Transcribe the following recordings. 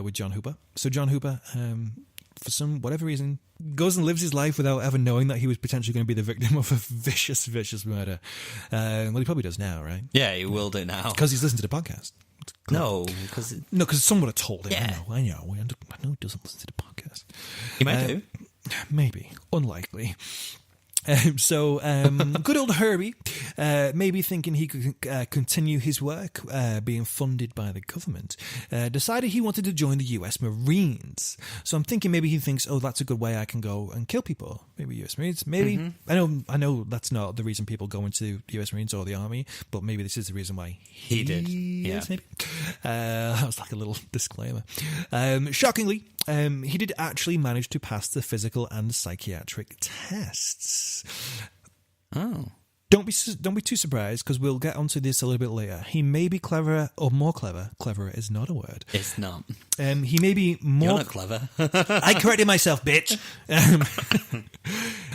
with John Hooper. So John Hooper, for whatever reason, goes and lives his life without ever knowing that he was potentially going to be the victim of a vicious, vicious murder. Well, he probably does now, right? Yeah, he will do now. Because he's listened to the podcast. No, because someone would have told him. Yeah. I know he doesn't listen to the podcast. He might do. Maybe. Unlikely. Good old Herbie, maybe thinking he could continue his work being funded by the government, decided he wanted to join the US Marines. So I'm thinking maybe he thinks, oh, that's a good way I can go and kill people. Maybe US Marines. Maybe. Mm-hmm. I know that's not the reason people go into the US Marines or the Army, but maybe this is the reason why he did. Yeah. Maybe. That was like a little disclaimer. Shockingly, he did actually manage to pass the physical and psychiatric tests. Oh. Don't be too surprised, because we'll get onto this a little bit later. He may be cleverer or more clever. Cleverer is not a word. It's not. He may be more... You're not clever. I corrected myself, bitch.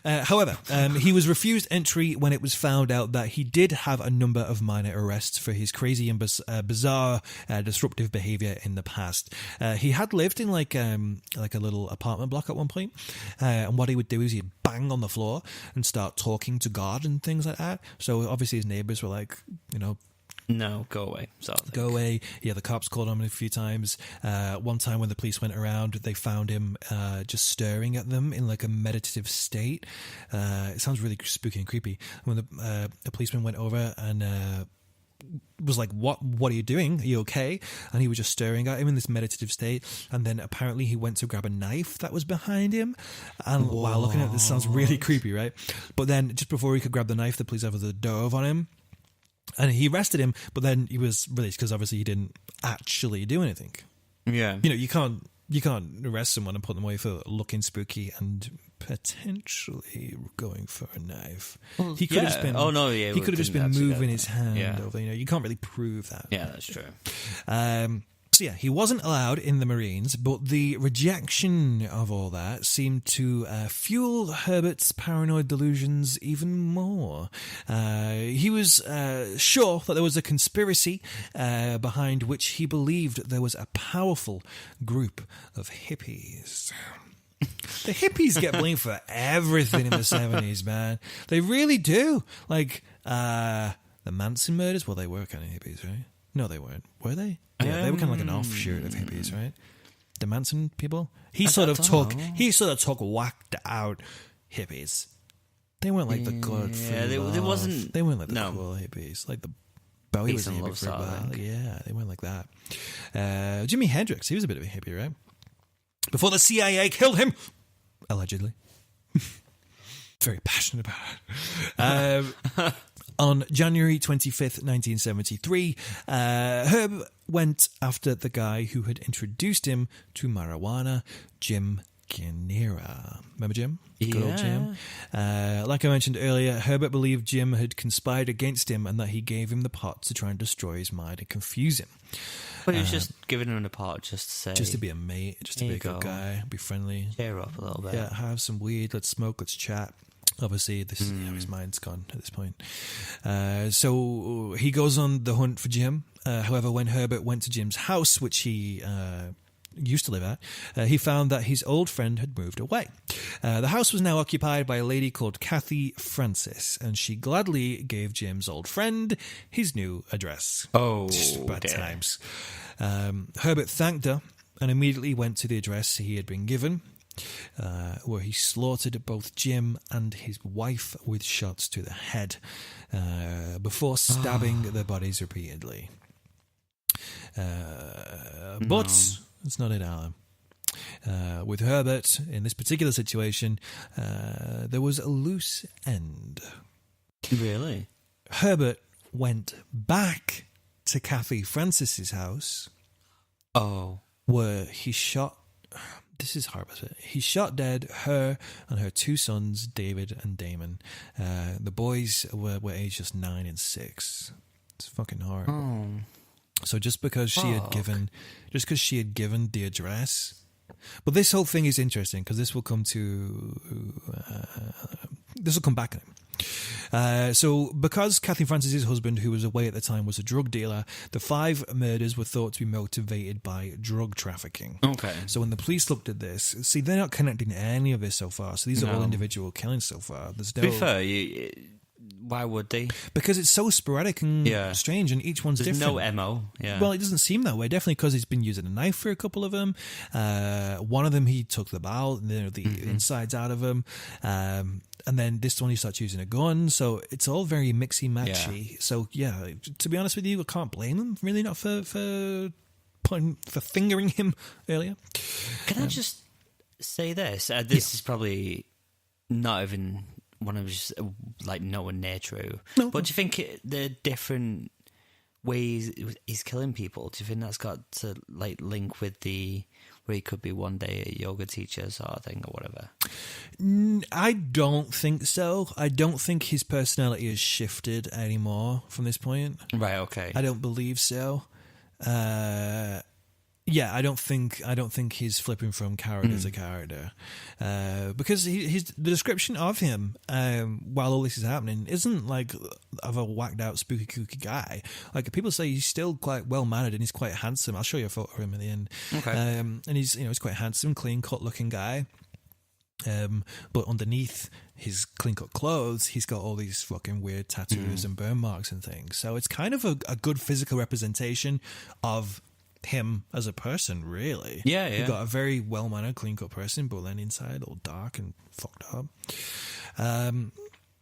However, he was refused entry when it was found out that he did have a number of minor arrests for his crazy and bizarre disruptive behavior in the past. He had lived in like a little apartment block at one point, and what he would do is he'd bang on the floor and start talking to God and things like that. So obviously his neighbors were like, no, go away. Go away. Yeah, the cops called on him a few times. One time when the police went around, they found him just staring at them in like a meditative state. It sounds really spooky and creepy. When the policeman went over and was like, what are you doing? Are you okay? And he was just staring at him in this meditative state. And then apparently he went to grab a knife that was behind him. And while looking at this, sounds really creepy, right? But then just before he could grab the knife, the police officer dove on him. And he arrested him, but then he was released because obviously he didn't actually do anything. Yeah. You can't arrest someone and put them away for looking spooky and potentially going for a knife. Well, he could have just been. Oh no, yeah. He could have just been moving his hand over. You can't really prove that. Yeah, that's true. So yeah, he wasn't allowed in the Marines, but the rejection of all that seemed to fuel Herbert's paranoid delusions even more. He was sure that there was a conspiracy behind which he believed there was a powerful group of hippies. The hippies get blamed for everything in the 70s, man. They really do. Like, the Manson murders, well, they were kind of hippies, right? No, they weren't. Were they? Yeah, they were kind of like an offshoot of hippies, right? The Manson people. He sort of took whacked out hippies. They weren't like the good for love. There wasn't. They weren't like the cool hippies. Like the Bowie was a hippie for a while. Yeah, they weren't like that. Jimi Hendrix, he was a bit of a hippie, right? Before the CIA killed him, allegedly. Very passionate about it. On January 25th, 1973, Herb went after the guy who had introduced him to marijuana, Jim Guinera. Remember Jim? Good old Jim. Like I mentioned earlier, Herbert believed Jim had conspired against him and that he gave him the pot to try and destroy his mind and confuse him. But he was just giving him the pot just to say... Just to be a mate, just to be a good guy, be friendly. Cheer up a little bit. Yeah, have some weed, let's smoke, let's chat. Obviously, his mind's gone at this point. So he goes on the hunt for Jim. However, when Herbert went to Jim's house, which he used to live at, he found that his old friend had moved away. The house was now occupied by a lady called Kathy Francis, and she gladly gave Jim's old friend his new address. Oh, just bad times. Herbert thanked her and immediately went to the address he had been given. Where he slaughtered both Jim and his wife with shots to the head before stabbing their bodies repeatedly. But it's not it, Alan. With Herbert, in this particular situation, there was a loose end. Really? Herbert went back to Kathy Francis's house. Oh. Where he shot... This is horrible. He shot dead her and her two sons, David and Damon. The boys were aged just 9 and 6. It's fucking horrible. Oh. So just because she had given the address, but this whole thing is interesting because this will come back at him. So because Kathleen Francis's husband, who was away at the time, was a drug dealer, the 5 murders were thought to be motivated by drug trafficking. Okay. So when the police looked at this, see, they're not connecting any of this so far. So these are all individual killings so far. There's no... To be fair, why would they? Because it's so sporadic and strange, and each one's There's different. no MO. Yeah. Well, it doesn't seem that way. Definitely because he's been using a knife for a couple of them. One of them, he took the bowel, the insides out of them. And then this one, he starts using a gun. So it's all very mixy-matchy. Yeah. So, yeah, to be honest with you, I can't blame him, really, not for fingering him earlier. Can I just say this? This is probably not even one of his, like, nowhere near true. No. But do you think the different ways he's killing people, do you think that's got to, like, link with the where he could be one day a yoga teacher sort of thing or whatever? I don't think so. I don't think his personality has shifted anymore from this point. Right, okay. I don't believe so. Yeah, I don't think he's flipping from character to character, because the description of him while all this is happening isn't like of a whacked out spooky kooky guy. Like, people say he's still quite well mannered and he's quite handsome. I'll show you a photo of him at the end. Okay. And he's quite handsome, clean cut looking guy. But underneath his clean cut clothes, he's got all these fucking weird tattoos and burn marks and things. So it's kind of a good physical representation of him as a person, really. Yeah. You've got a very well-mannered, clean-cut person, but then inside all dark and fucked up.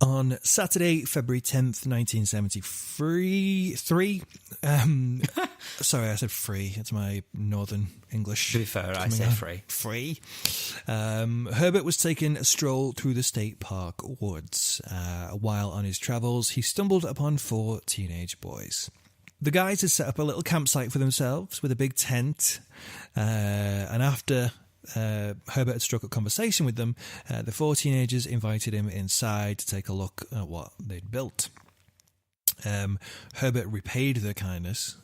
On Saturday, February 10th, 1973, sorry, I said free. It's my northern English. To be fair, I said free. Free. Herbert was taking a stroll through the state park woods. While on his travels, he stumbled upon 4 teenage boys. The guys had set up a little campsite for themselves with a big tent, and after Herbert had struck up conversation with them, the 4 teenagers invited him inside to take a look at what they'd built. Herbert repaid their kindness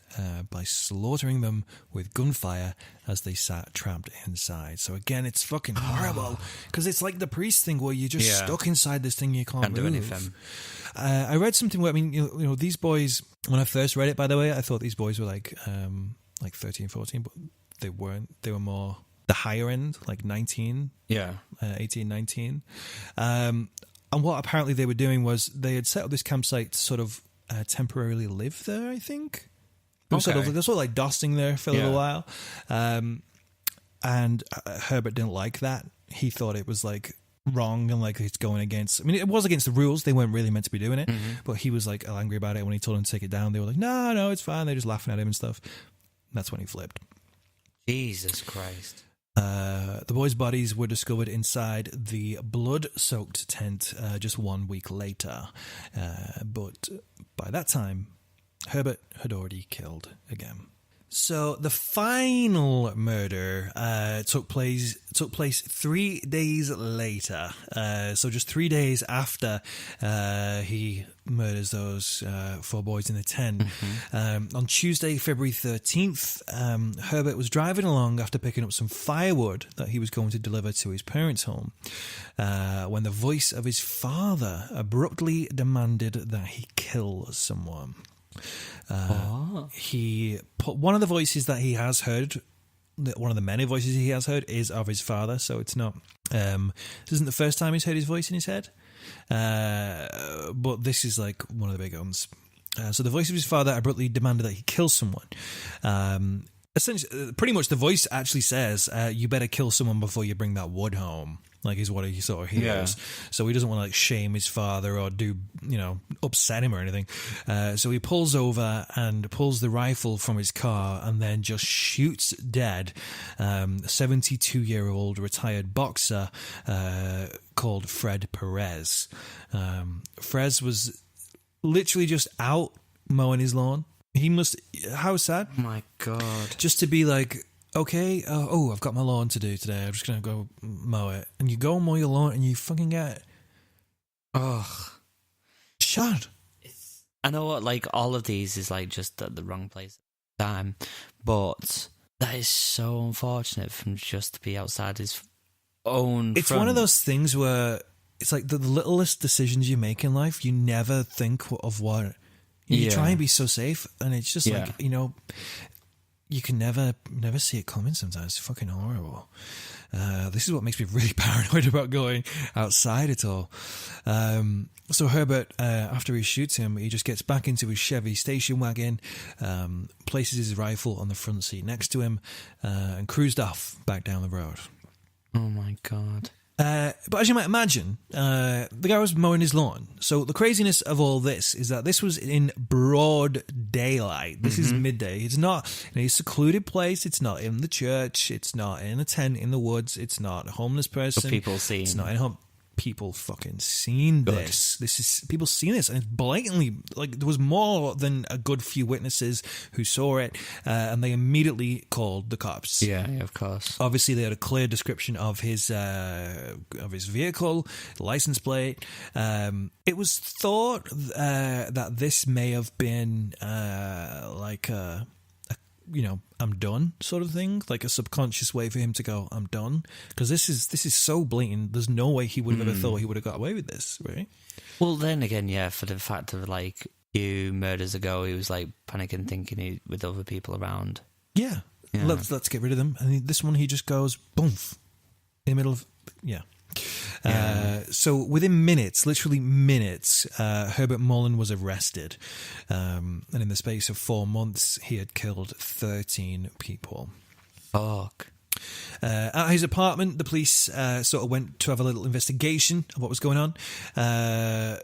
by slaughtering them with gunfire as they sat trapped inside. So again, it's fucking horrible, because it's like the priest thing where you're just stuck inside this thing you can't do move. anything. I read something where, I mean, you know, these boys, when I first read it, by the way, I thought these boys were like 13, 14, but they weren't. They were more the higher end, like 19, 18, 19. And what apparently they were doing was they had set up this campsite to sort of temporarily live there, I think. They were sort of like dosting there for a little while. And Herbert didn't like that. He thought it was like wrong and like it's going against, I mean, it was against the rules. They weren't really meant to be doing it, but he was like angry about it. When he told them to take it down, they were like, no, it's fine. They're just laughing at him and stuff. That's when he flipped. Jesus Christ. The boys' bodies were discovered inside the blood-soaked tent just 1 week later. But by that time, Herbert had already killed again. So the final murder took place 3 days later. So just 3 days after he murders those 4 boys in the tent. On Tuesday, February 13th, Herbert was driving along after picking up some firewood that he was going to deliver to his parents' home, when the voice of his father abruptly demanded that he kill someone. He put one of the voices that he has heard, one of the many voices he has heard, is of his father. So it's not, this isn't the first time he's heard his voice in his head, but this is like one of the big ones. So the voice of his father abruptly demanded that he kill someone. Essentially, pretty much the voice actually says, you better kill someone before you bring that wood home. Like, is what he sort of hears. So he doesn't want to like shame his father or do, upset him or anything. So he pulls over and pulls the rifle from his car and then just shoots dead a 72-year-old retired boxer called Fred Perez. Fred was literally just out mowing his lawn. How sad. Oh my God. Just to be like, okay, I've got my lawn to do today. I'm just going to go mow it. And you go mow your lawn and you fucking get shot. I know what, like, all of these is like just at the wrong place at the time, but that is so unfortunate for him just to be outside his own It's front. one of those things where it's like the littlest decisions you make in life, you never think of what you try and be so safe, and it's just like, you know, you can never see it coming sometimes. It's fucking horrible. This is what makes me really paranoid about going outside at all. So Herbert, after he shoots him, he just gets back into his Chevy station wagon, places his rifle on the front seat next to him, and cruised off back down the road. Oh my God. But as you might imagine, the guy was mowing his lawn. So the craziness of all this is that this was in broad daylight. This is midday. It's not in a secluded place. It's not in the church. It's not in a tent in the woods. It's not a homeless person. People seen. It's not in a home. People fucking seen Good. this. This is people seen this, and it's blatantly like there was more than a good few witnesses who saw it, and they immediately called the cops. Yeah, of course. Obviously, they had a clear description of his vehicle, the license plate. It was thought that this may have been like a you know, I'm done sort of thing, like a subconscious way for him to go, I'm done, because this is so blatant. There's no way he would have ever thought he would have got away with this, right? Well, then again, yeah, for the fact of like a few murders ago, he was like panicking, thinking he with other people around. Yeah. Let's get rid of them. And this one, he just goes boom in the middle of so within minutes, literally minutes, Herbert Mullin was arrested, and in the space of 4 months, he had killed 13 people. Fuck. At his apartment, the police sort of went to have a little investigation of what was going on.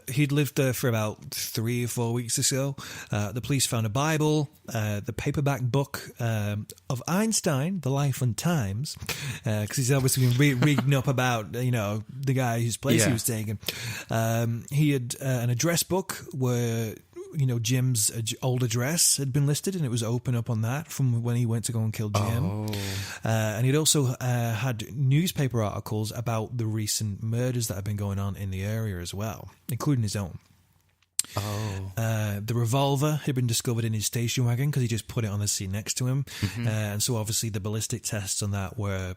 He'd lived there for about 3 or 4 weeks or so. The police found a Bible, the paperback book of Einstein, The Life and Times, because he's obviously been reading up about, you know, the guy whose place he was taking. He had an address book where, you know, Jim's old address had been listed, and it was open up on that from when he went to go and kill Jim. And he'd also had newspaper articles about the recent murders that had been going on in the area as well, including his own. The revolver had been discovered in his station wagon because he just put it on the seat next to him. And so obviously the ballistic tests on that were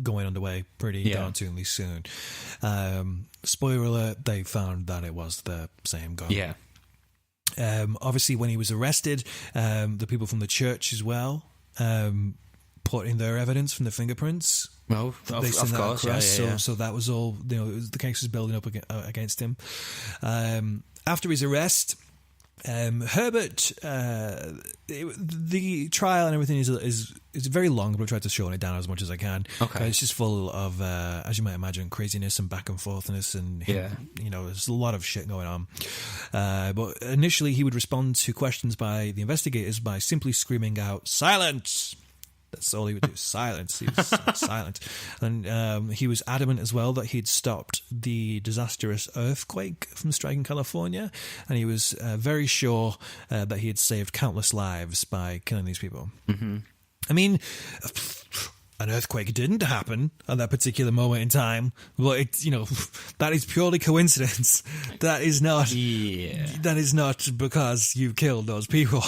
going underway pretty dauntingly soon. Spoiler alert, they found that it was the same gun. Yeah. Obviously, when he was arrested, the people from the church as well put in their evidence from the fingerprints. Well, They sent that course, across, so that was all. You know, the case was building up against him. After his arrest, Herbert, the trial and everything is very long, but I've tried to shorten it down as much as I can. Okay. It's just full of, as you might imagine, craziness and back and forthness, and you know, there's a lot of shit going on. But initially, he would respond to questions by the investigators by simply screaming out, "Silence!" That's all he would do. Silence. He was silent. And he was adamant as well that he'd stopped the disastrous earthquake from striking California. And he was very sure that he had saved countless lives by killing these people. I mean, an earthquake didn't happen at that particular moment in time. But, you know, that is purely coincidence. That is not... That is not because you killed those people,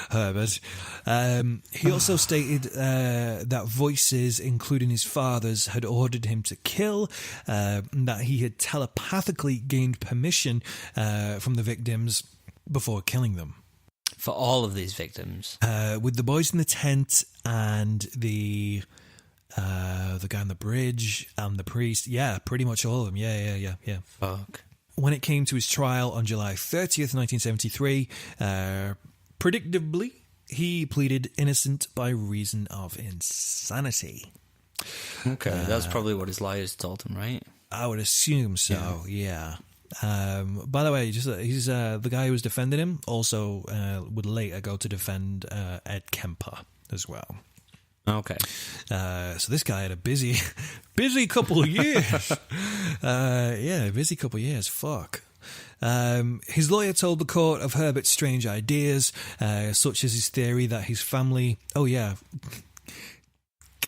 Herbert. He also stated that voices, including his father's, had ordered him to kill, that he had telepathically gained permission from the victims before killing them. For all of these victims? With the boys in the tent and the guy on the bridge and the priest. Yeah, pretty much all of them. Yeah. Fuck. When it came to his trial on July 30th, 1973, predictably, he pleaded innocent by reason of insanity. Okay, that's probably what his lawyers told him, right? I would assume so, yeah. By the way, he's the guy who was defending him also would later go to defend Ed Kemper as well. Okay. So this guy had a busy couple of years. Busy couple of years. Fuck. His lawyer told the court of Herbert's strange ideas, such as his theory that his family... Oh, yeah.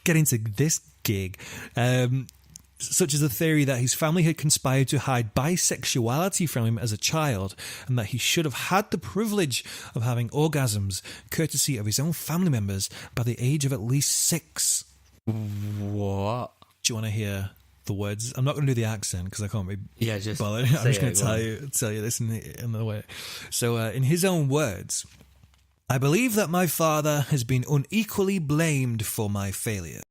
Get into this gig. Such as the theory that his family had conspired to hide bisexuality from him as a child, and that he should have had the privilege of having orgasms, courtesy of his own family members, by the age of at least 6. What? Do you want to hear the words. I'm not going to do the accent because I can't be just bothered. I'm just going to tell you this in another way. So, in his own words, I believe that my father has been unequally blamed for my failure.